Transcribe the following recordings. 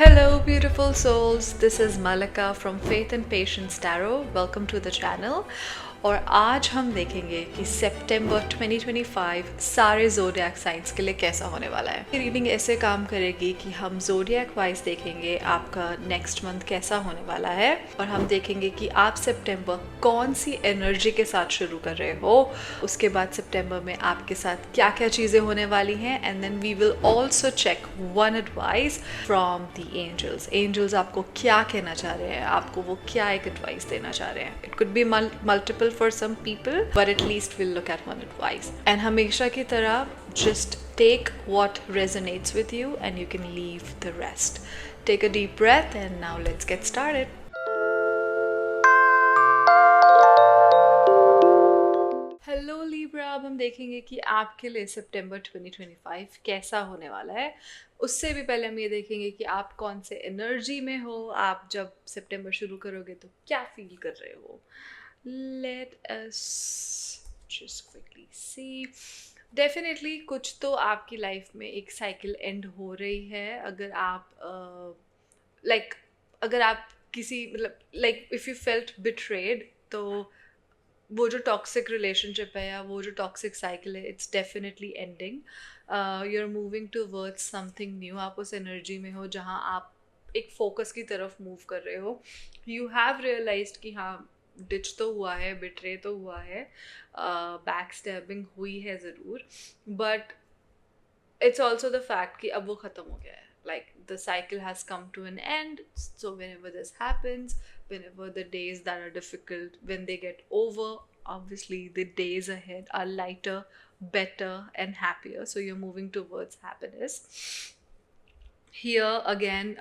Hello, beautiful souls. This is Malika from Faith and Patience Tarot. Welcome to the channel. और आज हम देखेंगे कि सितंबर 2025 सारे ज़ोडिएक साइंस के लिए कैसा होने वाला है। रीडिंग ऐसे काम करेगी कि हम ज़ोडिएक वाइज देखेंगे आपका नेक्स्ट मंथ कैसा होने वाला है और हम देखेंगे कि आप सितंबर कौन सी एनर्जी के साथ शुरू कर रहे हो, उसके बाद सितंबर में आपके साथ क्या क्या चीज़ें होने वाली हैं and then we will also check one advice from the angels. Angels आपको क्या कहना चाह रहे हैं, आपको वो क्या एक एडवाइस देना चाह रहे हैं। It could be multiple for some people, but at least we'll look at one advice. And हमेशा की तरह just take what resonates with you and you can leave the rest. Take a deep breath and now let's get started. Hello Libra, अब हम देखेंगे कि आपके लिए सितंबर 2025 कैसा होने वाला है। उससे भी पहले हम ये देखेंगे कि आप कौन से एनर्जी में हो, आप जब सितंबर शुरू करोगे तो क्या फील कर रहे हो। Let us just quickly see. Definitely कुछ तो आपकी लाइफ में एक साइकिल एंड हो रही है। अगर आप अगर आप किसी मतलब इफ़ यू फेल्ट बिट्रेड, तो वो जो टॉक्सिक रिलेशनशिप है या वो जो टॉक्सिक साइकिल है, it's definitely ending. You are moving towards something new. आप उस एनर्जी में हो जहाँ आप एक फोकस की तरफ मूव कर रहे हो। यू हैव रियलाइज्ड कि हाँ, डिच तो हुआ है, बिट्रे तो हुआ है, बैक स्टैबिंग हुई है ज़रूर, but it's also the fact कि अब वो ख़त्म हो गया है. Like the cycle has come to an end. So whenever this happens, whenever the days that are difficult, when they get over, obviously the days ahead are lighter, better and happier. So you're moving towards happiness. Here again,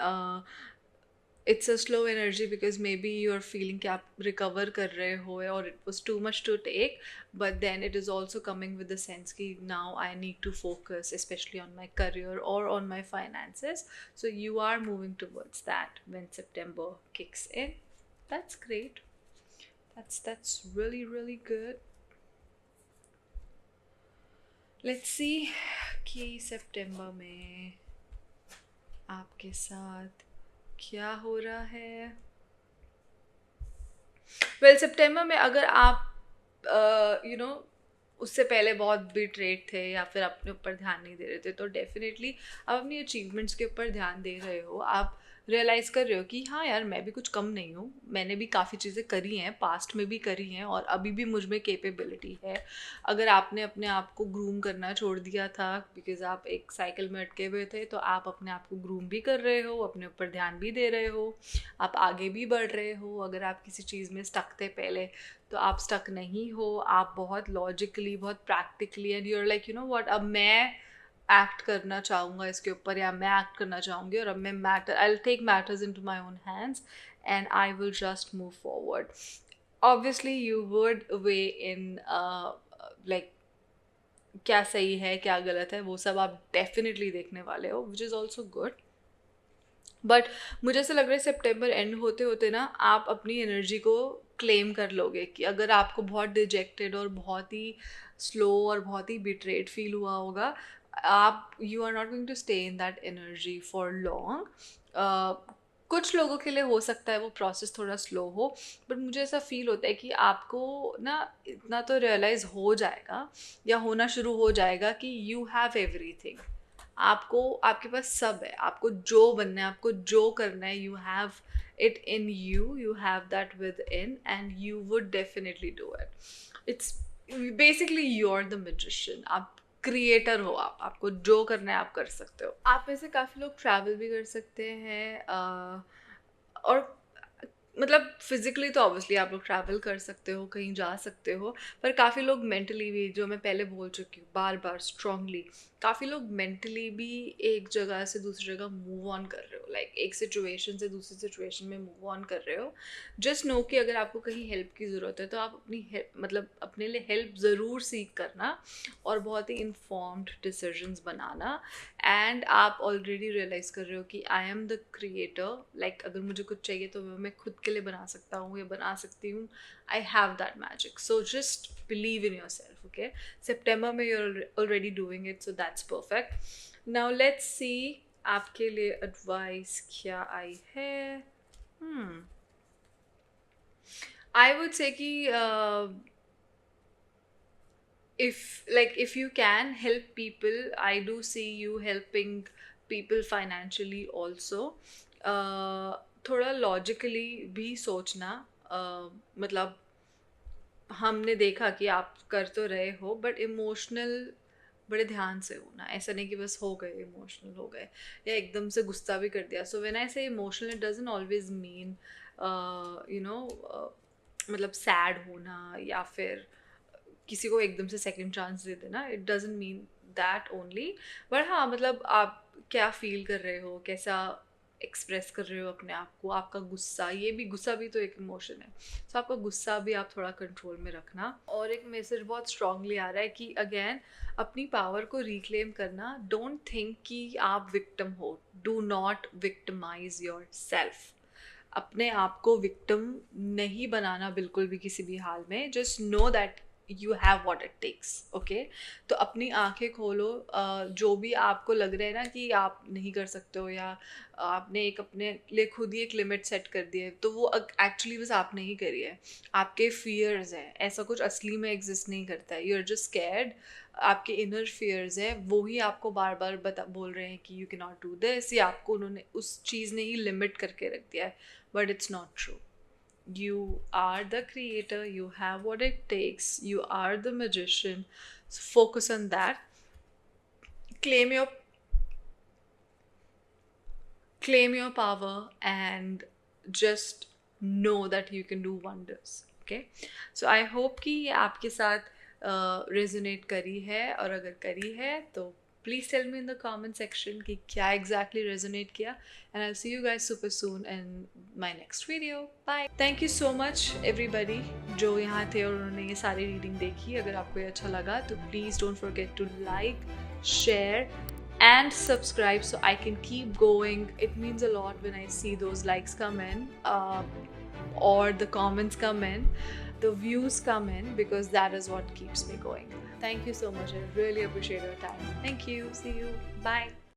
it's a slow energy because maybe you're feeling कि आप recover कर रहे हो or it was too much to take, but then it is also coming with the sense कि now I need to focus especially on my career or on my finances. So you are moving towards that when September kicks in. That's great. That's really good. Let's see कि सितंबर में आपके साथ क्या हो रहा है। Well सितंबर में अगर आप उससे पहले बहुत बिट्रेट थे या फिर अपने ऊपर ध्यान नहीं दे रहे थे, तो डेफिनेटली आप अपनी अचीवमेंट्स के ऊपर ध्यान दे रहे हो। आप रियलाइज़ कर रहे हो कि हाँ यार, मैं भी कुछ कम नहीं हूँ, मैंने भी काफ़ी चीज़ें करी हैं, पास्ट में भी करी हैं और अभी भी मुझ में कैपेबिलिटी है। अगर आपने अपने आप को ग्रूम करना छोड़ दिया था बिकॉज आप एक साइकिल में अटके हुए थे, तो आप अपने आप को ग्रूम भी कर रहे हो, अपने ऊपर ध्यान भी दे रहे हो, आप आगे भी बढ़ रहे हो। अगर आप किसी चीज़ में स्टक थे पहले, तो आप स्टक नहीं हो, आप बहुत लॉजिकली, बहुत practically and you're like what, अब मैं एक्ट करना चाहूँगा इसके ऊपर या मैं एक्ट करना चाहूँगी और अब मैं I will take matters into my own hands and I will just move forward. Obviously you would weigh in like क्या सही है क्या गलत है, वो सब आप डेफिनेटली देखने वाले हो, which is also good. But मुझे ऐसा लग रहा है सितंबर एंड होते होते ना आप अपनी एनर्जी को क्लेम कर लोगे कि अगर आपको बहुत डिजेक्टेड और बहुत ही स्लो और बहुत ही बिट्रेड फील हुआ होगा, आप you are not going to stay in that energy for long. कुछ लोगों के लिए हो सकता है वो प्रोसेस थोड़ा स्लो हो, बट मुझे ऐसा फील होता है कि आपको ना इतना तो रियलाइज़ हो जाएगा या होना शुरू हो जाएगा कि यू हैव एवरीथिंग। आपको, आपके पास सब है, आपको जो बनना है, आपको जो करना है, you have it in you, you have that within and you would definitely do it. It's basically you are the magician, आप क्रिएटर हो, आपको जो करना है आप कर सकते हो। आप में से काफ़ी लोग ट्रैवल भी कर सकते हैं और मतलब फिज़िकली तो ऑब्वियसली आप लोग ट्रैवल कर सकते हो, कहीं जा सकते हो, पर काफ़ी लोग मेंटली भी, जो मैं पहले बोल चुकी हूँ बार बार स्ट्रांगली, काफ़ी लोग मेंटली भी एक जगह से दूसरी जगह मूव ऑन कर रहे हो, लाइक एक सिचुएशन से दूसरी सिचुएशन में मूव ऑन कर रहे हो। जस्ट नो कि अगर आपको कहीं हेल्प की ज़रूरत है तो आप मतलब अपने लिए हेल्प ज़रूर सीख करना और बहुत ही इन्फॉर्म्ड डिसीजंस बनाना। एंड आप ऑलरेडी रियलाइज़ कर रहे हो कि I am the creator, like अगर मुझे कुछ चाहिए तो मैं खुद के लिए बना सकता हूँ या बना सकती हूँ। I have that magic, so just believe in yourself. Okay, सितंबर में you are already doing it, so that's perfect. Now let's see आपके लिए एडवाइस क्या आई है? आई वुड से कि if you can help people, I do see you helping people financially also. थोड़ा logically भी सोचना, मतलब हमने देखा कि आप कर तो रहे हो बट इमोशनल बड़े ध्यान से होना, ऐसा नहीं कि बस हो गए इमोशनल हो गए या एकदम से गुस्सा भी कर दिया. सो व्हेन आई से emotional it doesn't always mean you know मतलब सैड होना या फिर किसी को एकदम से सेकंड चांस दे देना. It doesn't mean that only. But हाँ, मतलब आप क्या फील कर रहे हो, कैसा एक्सप्रेस कर रहे हो अपने आप को, आपका गुस्सा, ये भी गुस्सा भी तो एक इमोशन है. सो आपका गुस्सा भी आप थोड़ा कंट्रोल में रखना. और एक मैसेज बहुत स्ट्रांगली आ रहा है कि अगेन अपनी पावर को रिक्लेम करना. डोंट थिंक कि आप विक्टिम हो. Do not victimise your self. अपने आप को विक्टिम नहीं बनाना बिल्कुल भी किसी भी हाल में. Just know that you have what it takes. Okay, तो अपनी आंखें खोलो. जो भी आपको लग रहा है ना कि आप नहीं कर सकते हो या आपने एक अपने लिए खुद ही एक लिमिट सेट कर दी है, तो वो एक्चुअली बस आपने ही करी है. आपके फियर्स हैं, ऐसा कुछ असली में एग्जिस्ट नहीं करता है. You are just scared. आपके इनर फियर्स हैं, वो ही आपको बार बार बोल रहे हैं कि you can not do this, या आपको उन्होंने उस चीज़ ने ही लिमिट करके रख दिया है. But it's not true. You are the creator, you have what it takes, you are the magician. So focus on that. Claim your power and just know that you can do wonders. Okay, so I hope कि ये आपके साथ resonate करी है, और अगर करी है तो please tell me in the comment section कि क्या exactly resonate किया. And I'll see you guys super soon in my next video. Bye. Thank you so much everybody जो यहाँ थे और उन्होंने ये सारी रीडिंग देखी. अगर आपको ये अच्छा लगा तो please don't forget to like, share and subscribe so I can keep going. It means a lot when I see those likes come in, or the comments come in, the views come in, because that is what keeps me going. Thank you so much. I really appreciate your time. Thank you. See you. Bye.